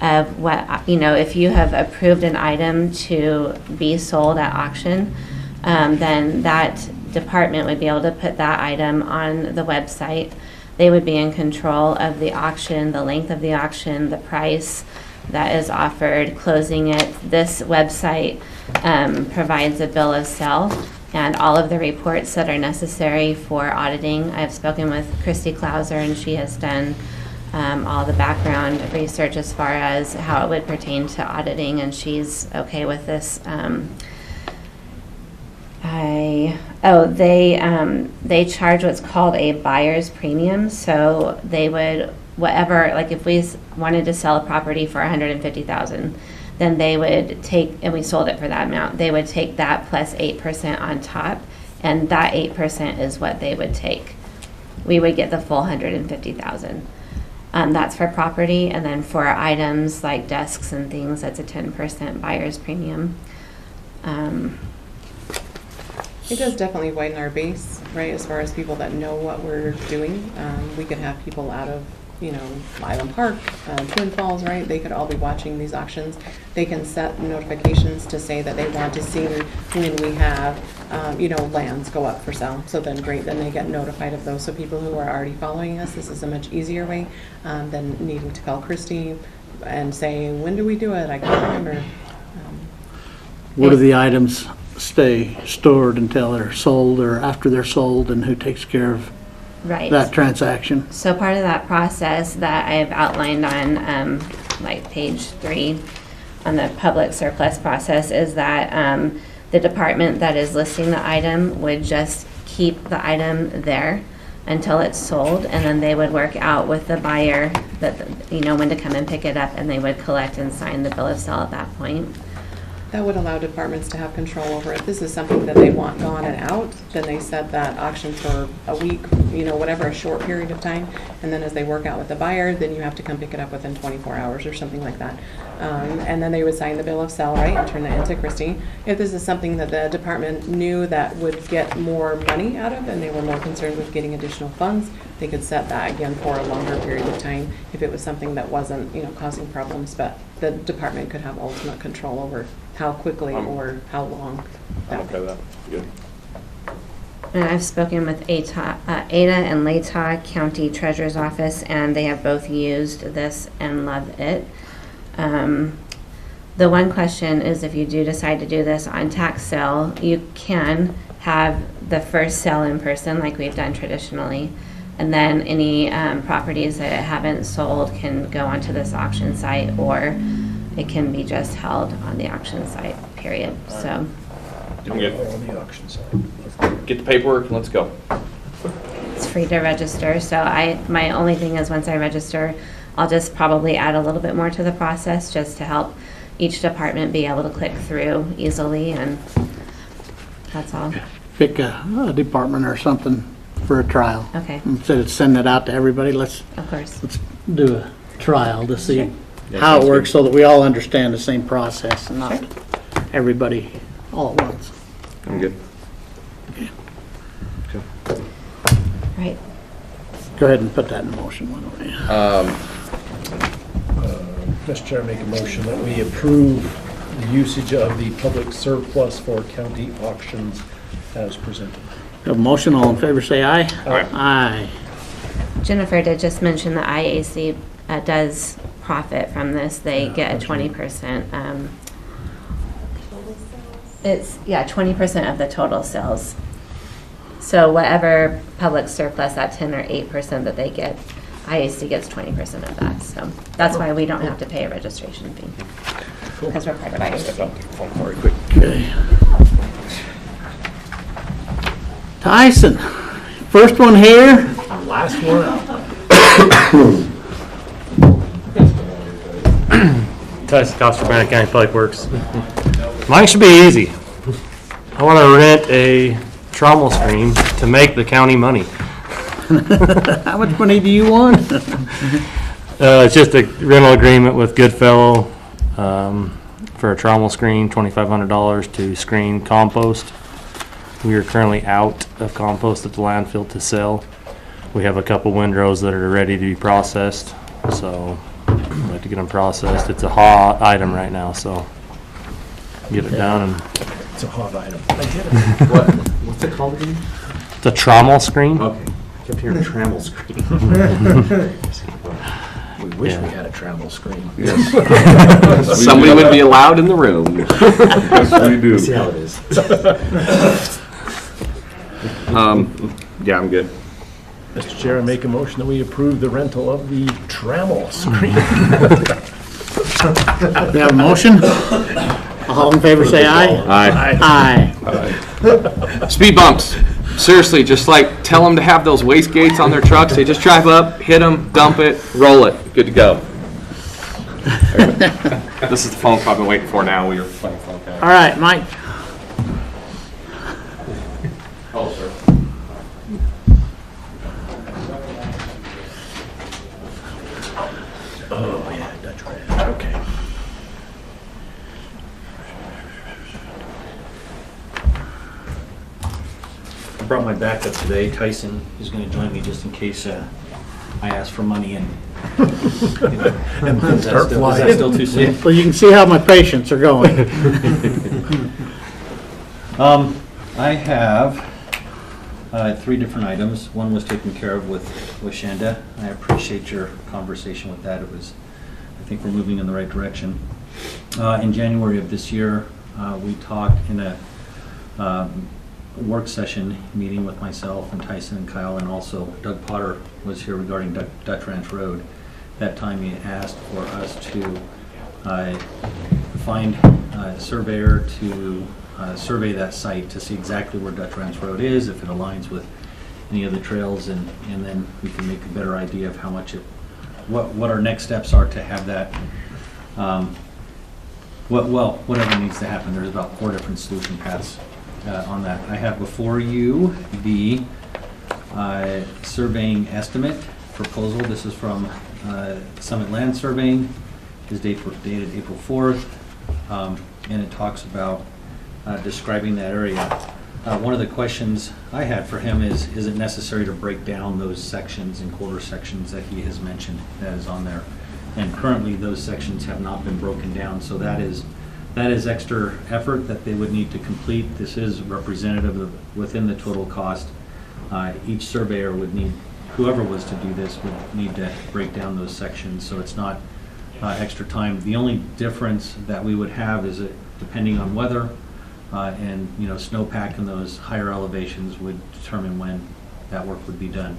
of what, if you have approved an item to be sold at auction, then that department would be able to put that item on the website. They would be in control of the auction, the length of the auction, the price that is offered, closing it. This website provides a bill of sale and all of the reports that are necessary for auditing. I've spoken with Christy Klauser, and she has done all the background research as far as how it would pertain to auditing, and she's okay with this. They charge what's called a buyer's premium. So they would, like if we wanted to sell a property for $150,000, then they would take, and we sold it for that amount, they would take that plus 8% on top, and that 8% is what they would take. We would get the full $150,000. That's for property, and then for items like desks and things, that's a 10% buyer's premium. It does definitely widen our base, right, as far as people that know what we're doing. We could have people out of, Island Park, Twin Falls, right? They could all be watching these auctions. They can set notifications to say that they want to see when we have, lands go up for sale. So then great, then they get notified of those. So people who are already following us, this is a much easier way than needing to call Christy and say, when do we do it? I can't remember. Where do the items stay stored until they're sold or after they're sold, and who takes care of that transaction? So part of that process that I've outlined on page 3 on the public surplus process is that the department that is listing the item would just keep the item there until it's sold, and then they would work out with the buyer that when to come and pick it up, and they would collect and sign the bill of sale at that point. That would allow departments to have control over it. This is something that they want gone and out, then they set that auction for a week, whatever, a short period of time. And then as they work out with the buyer, then you have to come pick it up within 24 hours or something like that. And then they would sign the bill of sale, right, and turn that into Christie. If this is something that the department knew that would get more money out of, and they were more concerned with getting additional funds, they could set that again for a longer period of time if it was something that wasn't, causing problems. But the department could have ultimate control over how quickly or how long. I'm okay with that. Good. And I've spoken with Ada and Latah County Treasurer's Office, and they have both used this and love it. The one question is, if you do decide to do this on tax sale, you can have the first sale in person like we've done traditionally, and then any properties that haven't sold can go onto this auction site, or it can be just held on the auction site, period. So I'm good. On the auction site. Get the paperwork and let's go. it's free to register. So my only thing is, once I register, I'll just probably add a little bit more to the process just to help each department be able to click through easily, and that's all. Pick a department or something for a trial. Okay. Instead of sending it out to everybody, let's Of course. do a trial to see Yeah, how sounds it works, good. so that we all understand the same process and not everybody all at once. I'm good. Go ahead and put that in motion, why don't we? Mr. Chair, make a motion that we approve the usage of the public surplus for county auctions as presented. Have a motion, all in favor, say aye. Aye. Aye. Jennifer did just mention the IAC does profit from this. They get a 20%. It's, 20% of the total sales. So whatever public surplus, that 10 or 8% that they get, IAC gets 20% of that. So that's why we don't have to pay a registration fee. Because we're part of IAC. Okay. Tyson, first one here. Last one. Tyson Coster, Bannock County Public Works. Mine should be easy. I want to rent a trommel screen to make the county money. How much money do you want? It's just a rental agreement with Goodfellow for a trommel screen, $2,500 to screen compost. We are currently out of compost at the landfill to sell. We have a couple windrows that are ready to be processed, so I'd like to get them processed. It's a hot item right now, so get it done. And It's a hot item. What's it called again? it's a trommel screen. Okay. I kept hearing trammel screen. We wish we had a travel screen. Somebody would be allowed in the room. Yes, we do. See how it is. Yeah, I'm good. Mr. Chair, I make a motion that we approve the rental of the trammel screen. We have a motion? All in favor, say aye. Aye. Aye. Speed bumps. Seriously, just like tell them to have those waste gates on their trucks. They just drive up, hit them, dump it, roll it. Good to go. This is the phone call I've been waiting for now. We were playing phone tag. All right, Mike. Oh, sir. Oh, yeah, Dutch Red. Okay. I brought my backup today. Tyson is going to join me just in case I ask for money and. And then Is that start still- is that flying. still too soon? Well, you can see how my patients are going. I have 3 different items. One was taken care of with Shanda. I appreciate your conversation with that. I think we're moving in the right direction. In January of this year, we talked in a work session meeting with myself and Tyson and Kyle, and also Doug Potter was here regarding Dutch Ranch Road. That time he asked for us to find a surveyor to survey that site to see exactly where Dutch Ranch Road is, if it aligns with any of the trails, and then we can make a better idea of how much what our next steps are to have that, whatever needs to happen. There's about 4 different solution paths on that. I have before you the surveying estimate proposal. This is from Summit Land Surveying. Is dated April 4th, and it talks about describing that area. One of the questions I had for him is it necessary to break down those sections and quarter sections that he has mentioned that is on there? And currently, those sections have not been broken down, so that is extra effort that they would need to complete. This is representative of within the total cost. Each surveyor would need, whoever was to do this would need to break down those sections, so it's not extra time. The only difference that we would have is that depending on weather and snowpack in those higher elevations would determine when that work would be done.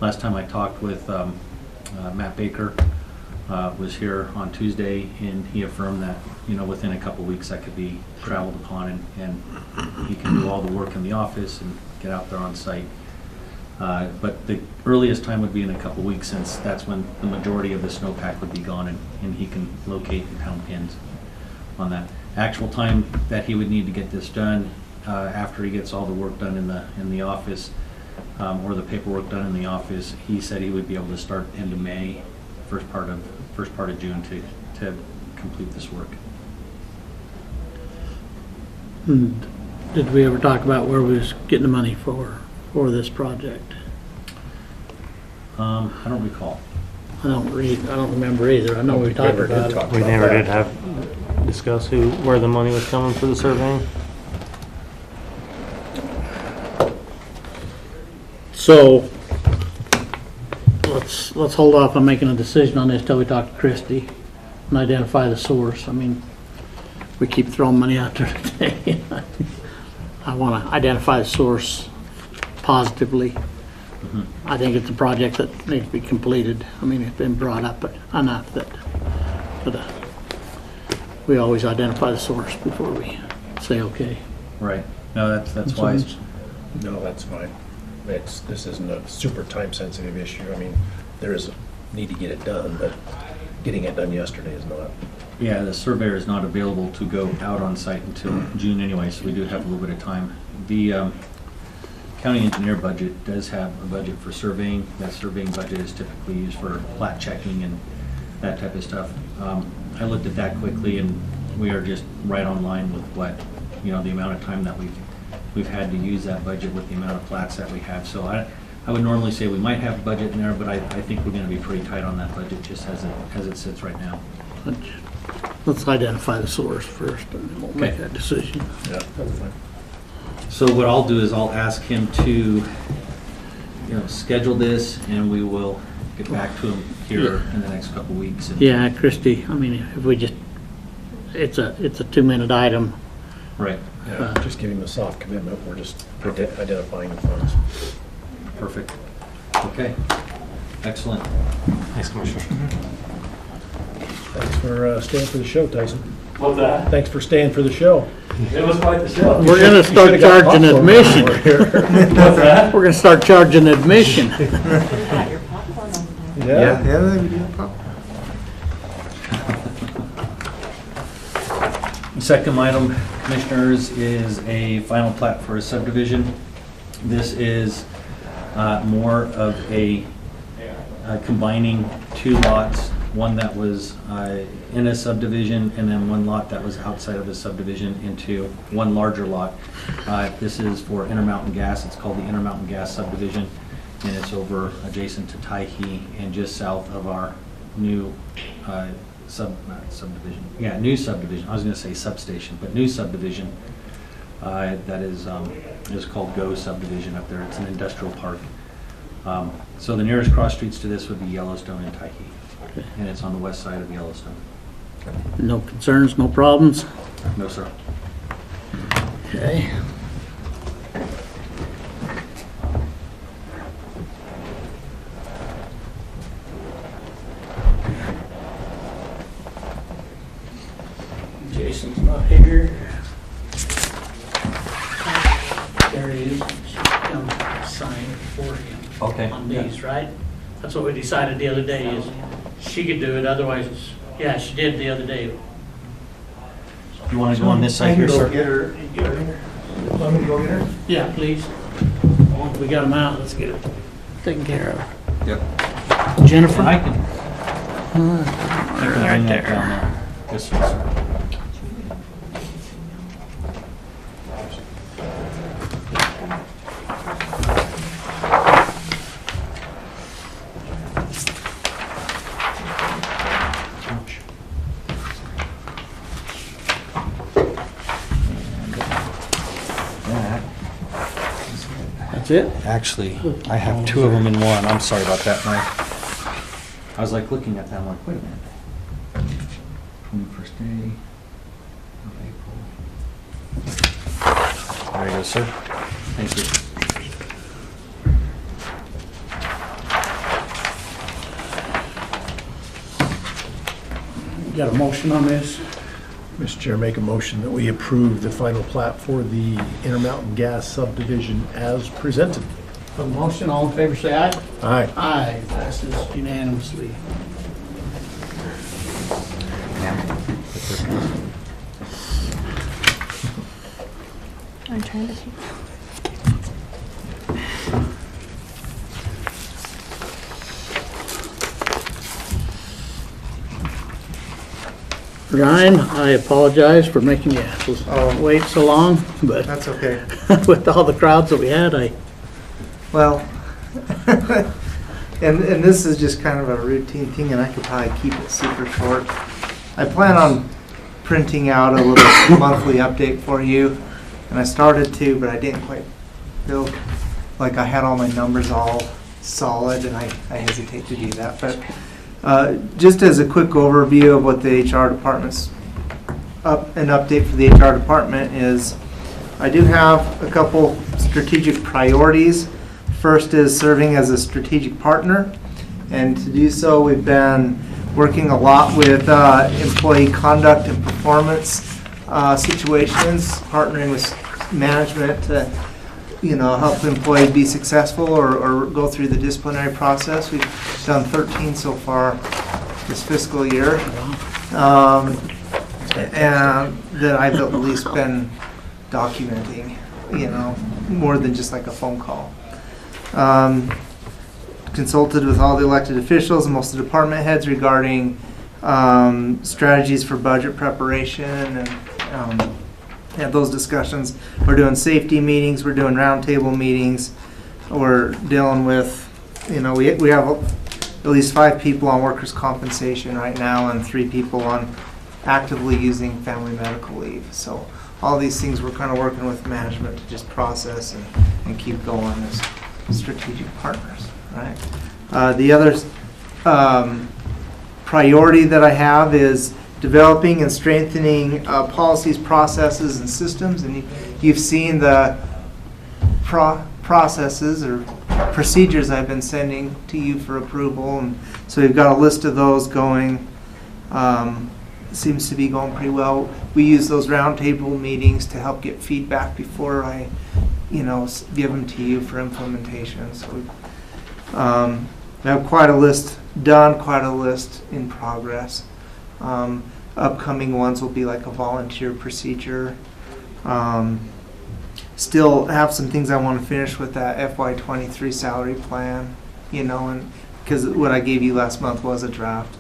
Last time I talked with Matt Baker, was here on Tuesday, and he affirmed that within a couple weeks that could be traveled upon, and he can do all the work in the office and get out there on site. But the earliest time would be in a couple weeks, since that's when the majority of the snowpack would be gone, and he can locate and pound pins on that. Actual time that he would need to get this done, after he gets all the work done in the office, or the paperwork done in the office, he said he would be able to start end of May, first part of June to complete this work. Did we ever talk about where we was getting the money for this project? I don't recall. I don't remember either. I know we talked about it. We never did discuss where the money was coming for the surveying. So, let's hold off on making a decision on this till we talk to Christie and identify the source. I mean, we keep throwing money out there today. I want to identify the source positively. I think it's a project that needs to be completed. I mean, it's been brought up enough that we always identify the source before we say okay. Right. No, that's wise. No, that's fine. This isn't a super time-sensitive issue. I mean, there is a need to get it done, but getting it done yesterday is not. Yeah, the surveyor is not available to go out on site until June anyway, so we do have a little bit of time. The county engineer budget does have a budget for surveying. That surveying budget is typically used for plat checking and that type of stuff. I looked at that quickly, and we are just right on line with what, the amount of time that we've had to use that budget with the amount of plats that we have. So I would normally say we might have a budget in there, but I think we're going to be pretty tight on that budget just as it sits right now. Let's identify the source first, and then we'll make that decision. Yeah, that's fine. So what I'll do is I'll ask him to, schedule this, and we will get back to him here in the next couple weeks. And Yeah, Christie, I mean, if we just, it's a 2-minute item. Right. Yeah, just giving him a soft commitment. We're just identifying the funds. Perfect. Okay. Excellent. Thanks, Commissioner. Thanks for staying for the show, Tyson. What's that? Thanks for staying for the show. It was quite the show. We're gonna start charging admission. What's that? We're gonna start charging admission. Yeah. Second item, Commissioners, is a final plat for a subdivision. This is more of a combining two lots, one that was in a subdivision and then one lot that was outside of the subdivision into one larger lot. This is for Intermountain Gas. It's called the Intermountain Gas Subdivision, and it's over adjacent to Tyhe and just south of our new subdivision. Yeah, new subdivision. I was going to say substation, but new subdivision that is called Go Subdivision up there. It's an industrial park. So the nearest cross streets to this would be Yellowstone and Tyhe, and it's on the west side of Yellowstone. No concerns, no problems? No, sir. Okay. Jason's not here. There he is. Come sign for him. Okay. On these, right? That's what we decided the other day is she could do it, otherwise, yeah, she did the other day. You want to go on this side here, sir? Get her here. Want me to go get her? Yeah, please. Once we got them out, let's get it taken care of. Yep. Jennifer? I can Right bring that there. down there. Yes, sir. That's it? Actually, I have two of them in one. I'm sorry about that, Mike. I was like looking at that, I'm like, wait a minute. 21st day of April. There you go, sir. Thank you. Got a motion on this? Mr. Chair, make a motion that we approve the final plat for the Intermountain Gas Subdivision as presented. A motion, all in favor, say aye. Aye. Aye, passes unanimously. I'm trying to keep. Ryan, I apologize for making you wait so long, but That's okay. with all the crowds that we had, Well, and this is just kind of a routine thing, and I could probably keep it super short. I plan on printing out a little monthly update for you, and I started to, but I didn't quite feel like I had all my numbers all solid, and I hesitate to do that. But just as a quick overview of what the HR department's an update for the HR department is, I do have a couple strategic priorities. First is serving as a strategic partner, and to do so we've been working a lot with employee conduct and performance situations, partnering with management to help employees be successful or go through the disciplinary process. We've done 13 so far this fiscal year, and that I've at least been documenting, more than just like a phone call. Consulted with all the elected officials and most of the department heads regarding strategies for budget preparation, and had those discussions. We're doing safety meetings, we're doing roundtable meetings, we're dealing with, we have at least 5 people on workers' compensation right now and 3 people on actively using family medical leave. So all these things we're kind of working with management to just process and keep going as strategic partners, right? The other priority that I have is developing and strengthening policies, processes, and systems. And you've seen the processes or procedures I've been sending to you for approval, and so we've got a list of those going. Seems to be going pretty well. We use those roundtable meetings to help get feedback before I, give them to you for implementation. So we have quite a list done, quite a list in progress. Upcoming ones will be like a volunteer procedure. Still have some things I want to finish with that FY23 salary plan, and because what I gave you last month was a draft.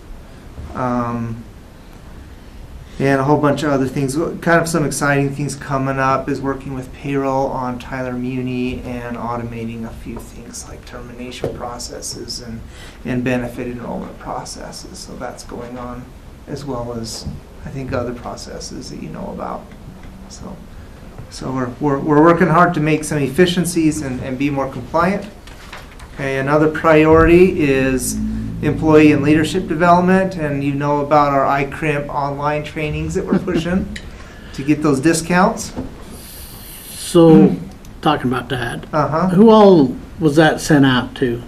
And a whole bunch of other things. Kind of some exciting things coming up is working with payroll on Tyler Muni and automating a few things like termination processes and benefit enrollment processes. So that's going on, as well as I think other processes that you know about. So we're working hard to make some efficiencies and be more compliant. Okay, another priority is employee and leadership development, and you know about our iCrimp online trainings that we're pushing to get those discounts. So, talking about that, who all was that sent out to?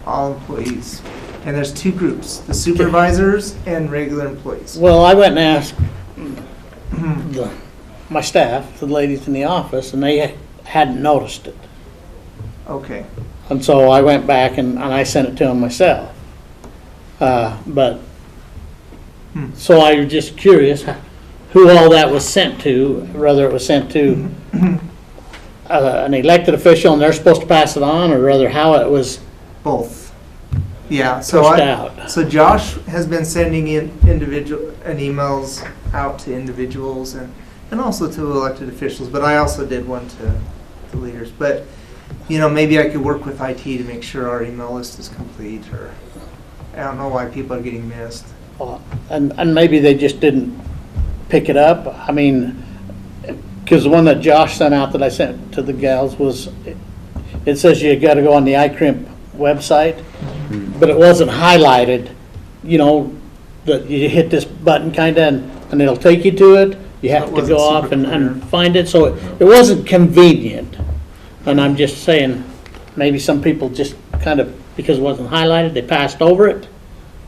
All employees. And there's 2 groups, the supervisors and regular employees. Well, I went and asked my staff, the ladies in the office, and they hadn't noticed it. Okay. And so I went back and I sent it to them myself. So I was just curious who all that was sent to, whether it was sent to an elected official and they're supposed to pass it on, or rather how it was both. Yeah, so pushed out. So Josh has been sending in emails out to individuals and also to elected officials, but I also did one to leaders. But maybe I could work with IT to make sure our email list is complete, or I don't know why people are getting missed. And maybe they just didn't pick it up. I mean, because the one that Josh sent out that I sent to the gals was, it says you got to go on the iCrimp website, but it wasn't highlighted, that you hit this button kind of and it'll take you to it. You have to go off and find it. So it wasn't convenient. And I'm just saying, maybe some people just kind of, because it wasn't highlighted, they passed over it.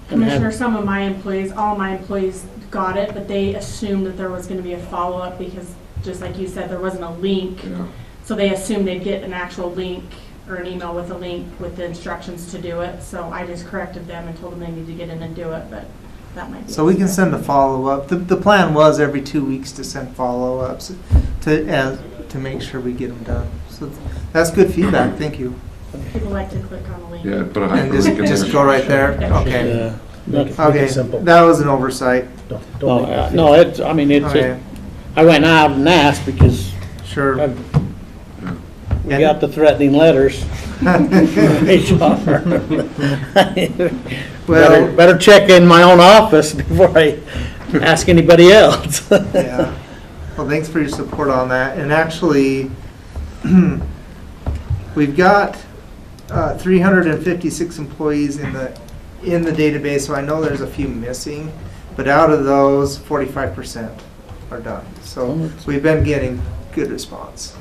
Commissioner, some of my employees, all my employees got it, but they assumed that there was going to be a follow-up because, just like you said, there wasn't a link. Yeah. So they assumed they'd get an actual link or an email with a link with the instructions to do it. So I just corrected them and told them they need to get in and do it, but that might be. So we can send a follow-up. The plan was every 2 weeks to send follow-ups to make sure we get them done. So that's good feedback. Thank you. People like to click on the link. Yeah, put a and just go right there. Okay. Okay. That was an oversight. I mean, it's. Okay. I went out and asked because. Sure. We got the threatening letters. Well- Better check in my own office before I ask anybody else. Yeah. Well, thanks for your support on that. And actually, we've got 356 employees in the database, so I know there's a few missing, but out of those, 45% are done. So we've been getting good response.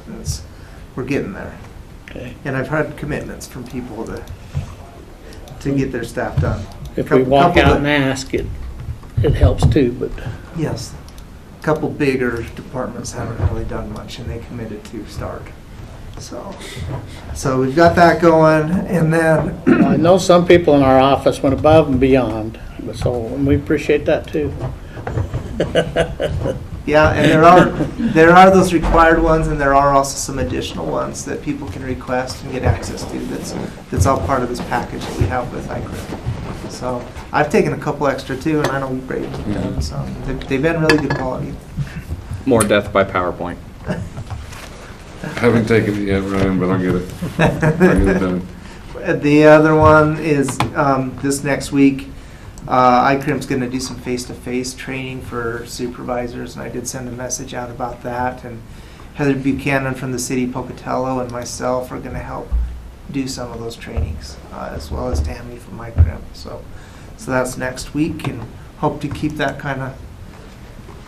We're getting there. Okay. And I've had commitments from people to get their staff done. If we walk out and ask, it helps too, but. Yes. A couple bigger departments haven't really done much, and they committed to start. So we've got that going, and then I know some people in our office went above and beyond, and we appreciate that too. yeah, and there are those required ones, and there are also some additional ones that people can request and get access to. That's all part of this package that we have with iCrit. So I've taken a couple extra too, and I know Braden's done some. They've been really good quality. More death by PowerPoint. I haven't taken it yet, Ryan, but I'll get it. I'll get it done. The other one is this next week. ICRIM's going to do some face-to-face training for supervisors, and I did send a message out about that. And Heather Buchanan from the city, Pocatello, and myself are going to help do some of those trainings, as well as Tammy from ICRIM. So that's next week, and hope to keep that kind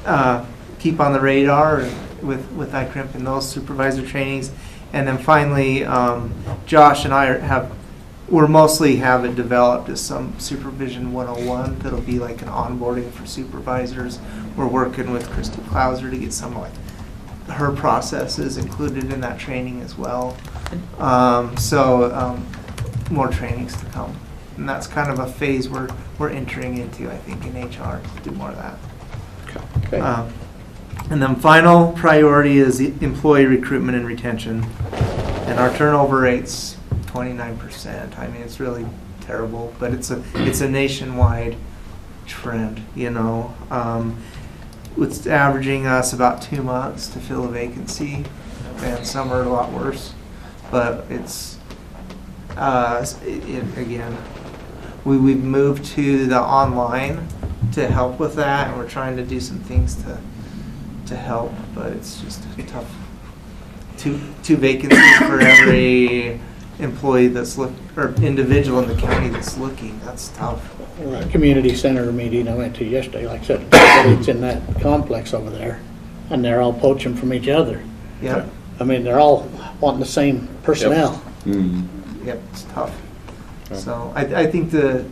of keep on the radar with ICRIM and those supervisor trainings. And then finally, Josh and I we're mostly have it developed as some Supervision 101 that'll be like an onboarding for supervisors. We're working with Christy Klauser to get some like her processes included in that training as well. More trainings to come. And that's kind of a phase we're entering into, I think, in HR to do more of that. Okay. And then final priority is employee recruitment and retention. And our turnover rate's 29%. I mean, it's really terrible, but it's a nationwide trend, you know. It's averaging us about 2 months to fill a vacancy, and some are a lot worse. But again, we've moved to the online to help with that, and we're trying to do some things to help, but it's just tough. Two vacancies for every employee or individual in the county that's looking. That's tough. That community center meeting I went to yesterday, like I said, it's in that complex over there, and they're all poaching from each other. Yeah. I mean, they're all wanting the same personnel. Yep, it's tough. So I think we're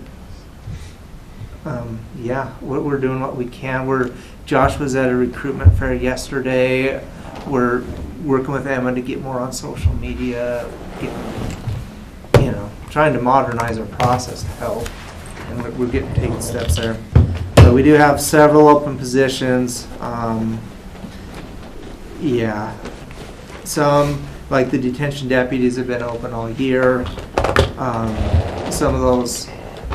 doing what we can. Josh was at a recruitment fair yesterday. We're working with Emma to get more on social media, trying to modernize our process to help, and we're taking steps there. So we do have several open positions. Some, like the detention deputies, have been open all year. Some of those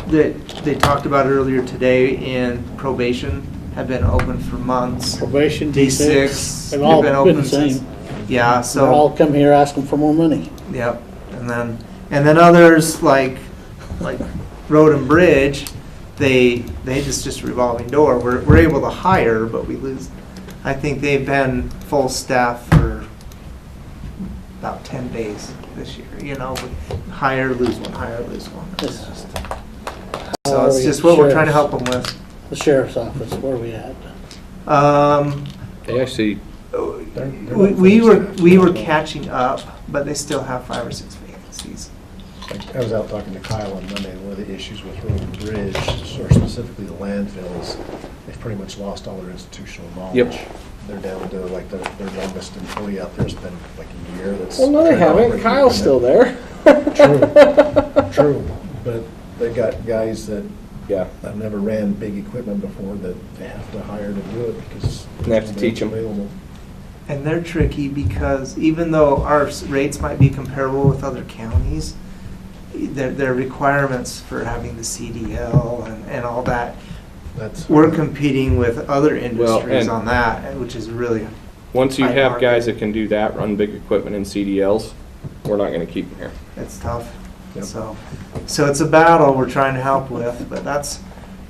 that they talked about earlier today in probation have been open for months. Probation, D6, they've all been been open the same. since. Yeah, so They're all come here asking for more money. Yep, and then others like Road and Bridge, they just revolving door. We're able to hire, but we lose. I think they've been full staff for about 10 days this year. We hire, lose one, hire, lose one. It's just what we're trying to help them with. The sheriff's office, where are we at? They actually, We were catching up, but they still have 5 or 6 vacancies. I was out talking to Kyle on Monday, and one of the issues with Road and Bridge, or specifically the landfills, they've pretty much lost all their institutional knowledge. Yep. They're down to like their youngest employee out there's been like a year. Well, no, they haven't. Kyle's still there. True, but they got guys that Yeah. I've never ran big equipment before that they have to hire to do it because They have to teach them. available. And they're tricky because even though our rates might be comparable with other counties, their requirements for having the CDL and all that, we're competing with other industries on that, which is really once you tight have market. guys that can do that, run big equipment in CDLs, we're not gonna keep them here. It's tough. So it's a battle we're trying to help with, but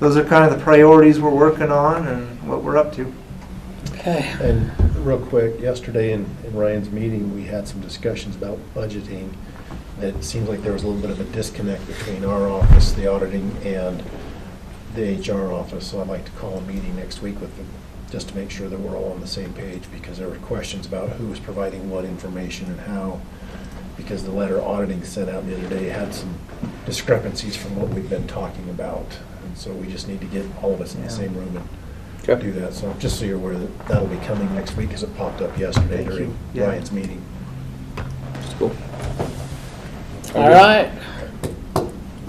those are kind of the priorities we're working on and what we're up to. Okay. And real quick, yesterday in Ryan's meeting, we had some discussions about budgeting. It seems like there was a little bit of a disconnect between our office, the auditing, and the HR office. So I'd like to call a meeting next week with them, just to make sure that we're all on the same page, because there were questions about who was providing what information and how, because the letter auditing sent out the other day had some discrepancies from what we've been talking about. And so we just need to get all of us in the same room and do that. So just so you're aware that that'll be coming next week, because it popped up yesterday during Ryan's meeting. That's cool. All right.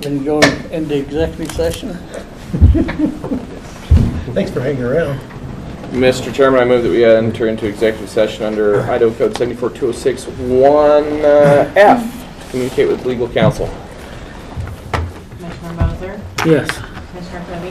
Then go into executive session. Thanks for hanging around. Mr. Chairman, I move that we enter into executive session under Idaho Code 74206 1F to communicate with legal counsel. Commissioner Moser? Yes. Commissioner Cuddy?